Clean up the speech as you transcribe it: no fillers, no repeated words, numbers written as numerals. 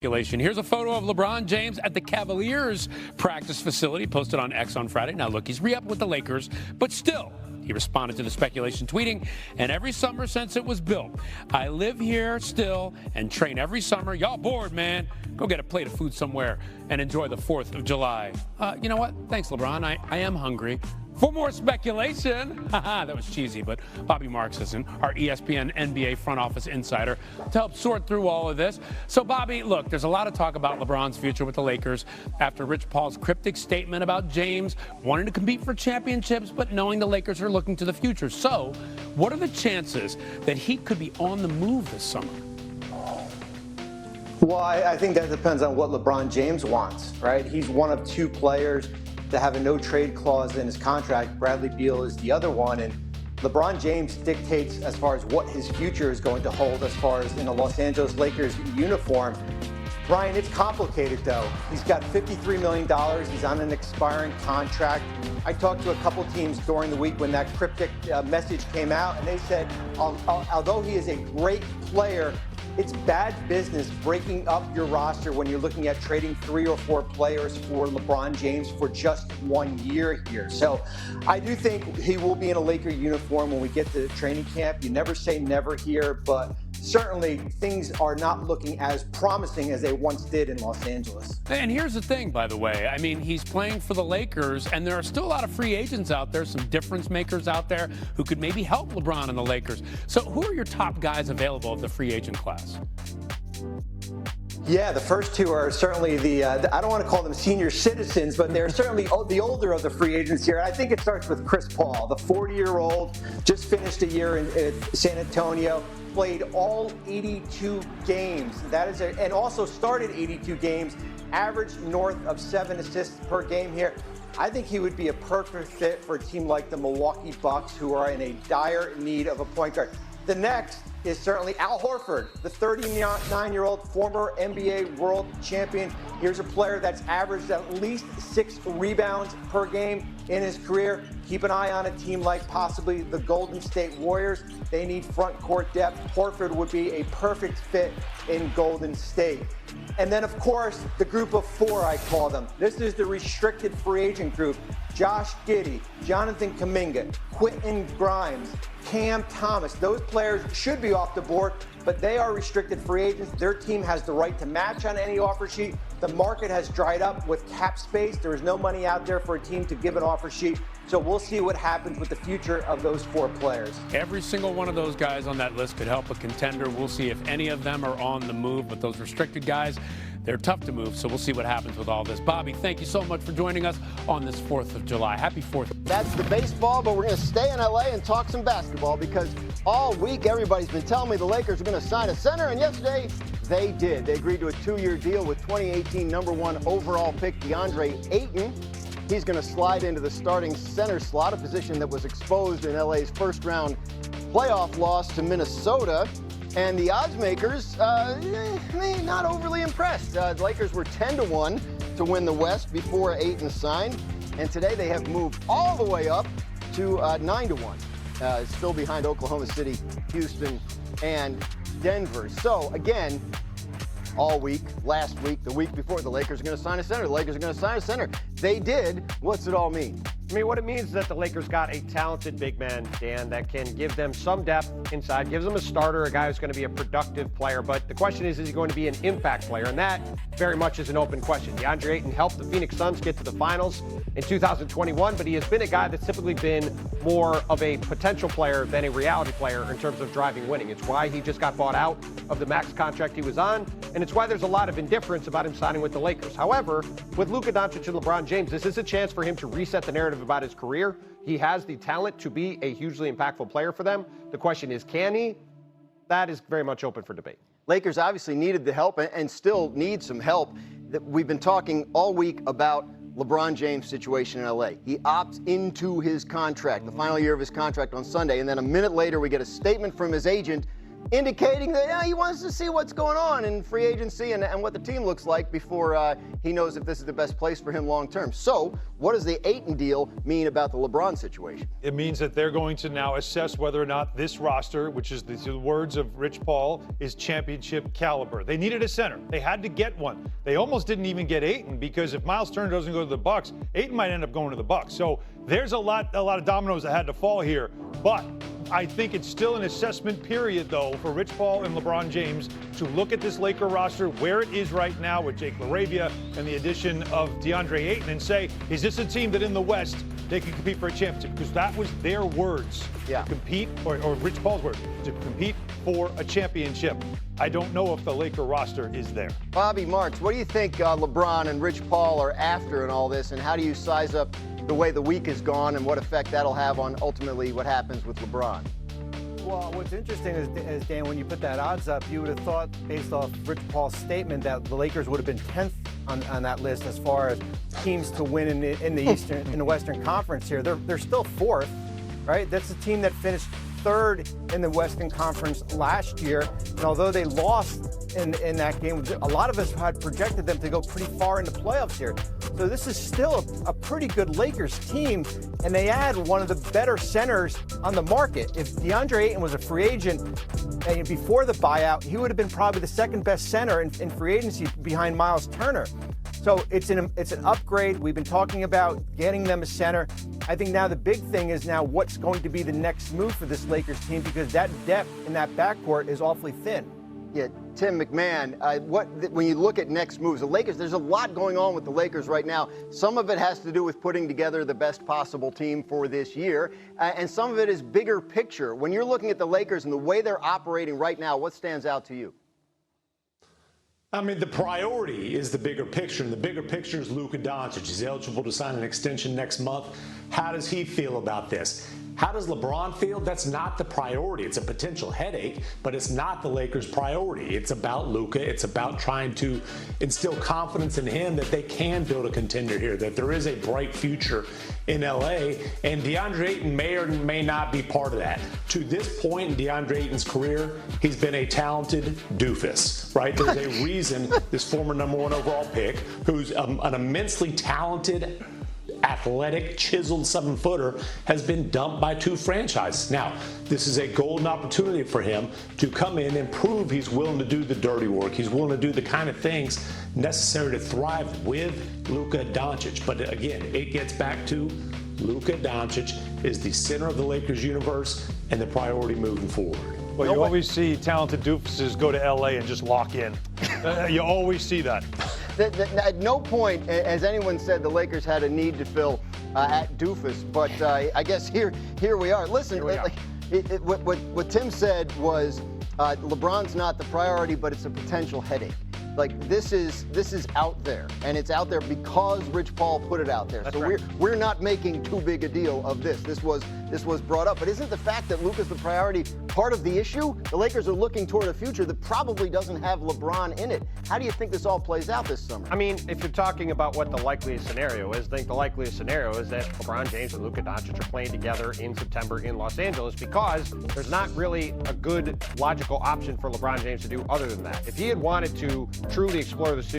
Here's a photo of LeBron James at the Cavaliers practice facility posted on X on Friday. Now, look, he's re-upped with the Lakers, but still, he responded to the speculation tweeting, and every summer since it was built, I live here still and train every summer. Y'all bored, man. Go get a plate of food somewhere and enjoy the 4th of July. You know what? Thanks, LeBron. I am hungry. For more speculation, that was cheesy, but Bobby Marks is our ESPN NBA front office insider to help sort through all of this. So, Bobby, look, there's a lot of talk about LeBron's future with the Lakers after Rich Paul's cryptic statement about James wanting to compete for championships, but knowing the Lakers are looking to the future. So, what are the chances that he could be on the move this summer? Well, I think that depends on what LeBron James wants, right? He's one of two players to have a no-trade clause in his contract. Bradley Beal is the other one, and LeBron James dictates as far as what his future is going to hold as far as in a Los Angeles Lakers uniform. Brian, it's complicated, though. He's got $53 million. He's on an expiring contract. I talked to a couple teams during the week when that cryptic message came out, and they said, although he is a great player, it's bad business breaking up your roster when you're looking at trading 3 or 4 players for LeBron James for just 1 year here. So I do think he will be in a Laker uniform when we get to training camp. You never say never here, but certainly things are not looking as promising as they once did in Los Angeles. And here's the thing, by the way. I mean, he's playing for the Lakers, and there are still a lot of free agents out there, some difference makers out there who could maybe help LeBron and the Lakers. So who are your top guys available of the free agent class? Yeah, the first two are certainly the I don't want to call them senior citizens, but they're certainly the older of the free agents here. I think it starts with Chris Paul, the 40-year-old, just finished a year in San Antonio, played all 82 games. And also started 82 games, averaged north of 7 assists per game here. I think he would be a perfect fit for a team like the Milwaukee Bucks, who are in a dire need of a point guard. The next is certainly Al Horford, the 39-year-old former NBA world champion. Here's a player that's averaged at least 6 rebounds per game in his career. Keep an eye on a team like possibly the Golden State Warriors. They need front court depth. Horford would be a perfect fit in Golden State. And then, of course, the group of 4, I call them. This is the restricted free agent group. Josh Giddey, Jonathan Kuminga, Quentin Grimes, Cam Thomas. Those players should be off the board, but they are restricted free agents. Their team has the right to match on any offer sheet. The market has dried up with cap space. There is no money out there for a team to give an offer sheet. So we'll see what happens with the future of those 4 players. Every single one of those guys on that list could help a contender. We'll see if any of them are on the move, but those restricted guys, they're tough to move, so we'll see what happens with all this. Bobby, thank you so much for joining us on this 4th of July. Happy 4th. That's the baseball, but we're going to stay in L.A. and talk some basketball because all week everybody's been telling me the Lakers are going to sign a center, and yesterday they did. They agreed to a 2-year deal with 2018 #1 overall pick DeAndre Ayton. He's going to slide into the starting center slot, a position that was exposed in L.A.'s first-round playoff loss to Minnesota. And the odds makers, not overly impressed. The Lakers were 10-1 to win the West before Ayton signed. And today they have moved all the way up to 9-1. Still behind Oklahoma City, Houston, and Denver. So, again, all week, last week, the week before, the Lakers are going to sign a center. The Lakers are going to sign a center. They did. What's it all mean? I mean, what it means is that the Lakers got a talented big man, Dan, that can give them some depth inside, gives them a starter, a guy who's going to be a productive player. But the question is he going to be an impact player? And that very much is an open question. DeAndre Ayton helped the Phoenix Suns get to the finals in 2021, but he has been a guy that's typically been more of a potential player than a reality player in terms of driving winning. It's why he just got bought out of the max contract he was on, and it's why there's a lot of indifference about him signing with the Lakers. However, with Luka Doncic and LeBron James, this is a chance for him to reset the narrative about his career. He has the talent to be a hugely impactful player for them. The question is, can he? That is very much open for debate. Lakers obviously needed the help and still need some help. We've been talking all week about LeBron James' situation in L.A. He opts into his contract, the final year of his contract on Sunday, and then a minute later we get a statement from his agent indicating that he wants to see what's going on in free agency and what the team looks like before he knows if this is the best place for him long term. So what does the Ayton deal mean about the LeBron situation? It means that they're going to now assess whether or not this roster, which is the words of Rich Paul, is championship caliber. They needed a center. They had to get one. They almost didn't even get Ayton, because if Miles Turner doesn't go to the Bucks, Ayton might end up going to the Bucks. So there's a lot of dominoes that had to fall here. But I think it's still an assessment period, though, for Rich Paul and LeBron James to look at this Laker roster where it is right now with Jake LaRavia and the addition of DeAndre Ayton and say, is this a team that in the West they can compete for a championship? Because that was their words. Yeah. To compete, or Rich Paul's words, to compete for a championship. I don't know if the Laker roster is there. Bobby Marks, what do you think LeBron and Rich Paul are after in all this, and how do you size up the way the week has gone and what effect that'll have on ultimately what happens with LeBron? Well, what's interesting is, Dan, when you put that odds up, you would have thought, based off Rich Paul's statement, that the Lakers would have been 10th on that list as far as teams to win in the Western Conference here. They're still 4th, right? That's a team that finished 3rd in the Western Conference last year. And although they lost in that game, a lot of us had projected them to go pretty far in the playoffs here. So this is still a pretty good Lakers team, and they add one of the better centers on the market. If DeAndre Ayton was a free agent and before the buyout, he would have been probably the second best center in free agency behind Miles Turner. So it's an upgrade. We've been talking about getting them a center. I think now the big thing is now what's going to be the next move for this Lakers team, because that depth in that backcourt is awfully thin. Yeah, Tim McMahon, when you look at next moves, the Lakers, there's a lot going on with the Lakers right now. Some of it has to do with putting together the best possible team for this year, and some of it is bigger picture. When you're looking at the Lakers and the way they're operating right now, what stands out to you? I mean, the priority is the bigger picture, and the bigger picture is Luka Doncic. He's eligible to sign an extension next month. How does he feel about this? How does LeBron feel? That's not the priority. It's a potential headache, but it's not the Lakers' priority. It's about Luka. It's about trying to instill confidence in him that they can build a contender here, that there is a bright future in LA, and DeAndre Ayton may or may not be part of that. To this point in DeAndre Ayton's career, he's been a talented doofus, right? There's a reason this former #1 overall pick, who's an immensely talented, athletic, chiseled 7-footer, has been dumped by 2 franchises. Now, this is a golden opportunity for him to come in and prove he's willing to do the dirty work. He's willing to do the kind of things necessary to thrive with Luka Doncic. But again, it gets back to Luka Doncic is the center of the Lakers universe and the priority moving forward. Well, you always see talented doofuses go to LA and just lock in. You always see that. At no point has anyone said the Lakers had a need to fill at doofus, but I guess here we are. Listen, what Tim said was LeBron's not the priority, but it's a potential headache. Like, this is out there, and it's out there because Rich Paul put it out there. That's so right. we're not making too big a deal of this. This was brought up, but isn't the fact that Luka's the priority part of the issue? The Lakers are looking toward a future that probably doesn't have LeBron in it. How do you think this all plays out this summer? I mean, if you're talking about what the likeliest scenario is, I think the likeliest scenario is that LeBron James and Luka Doncic are playing together in September in Los Angeles, because there's not really a good logical option for LeBron James to do other than that. If he had wanted to truly explore the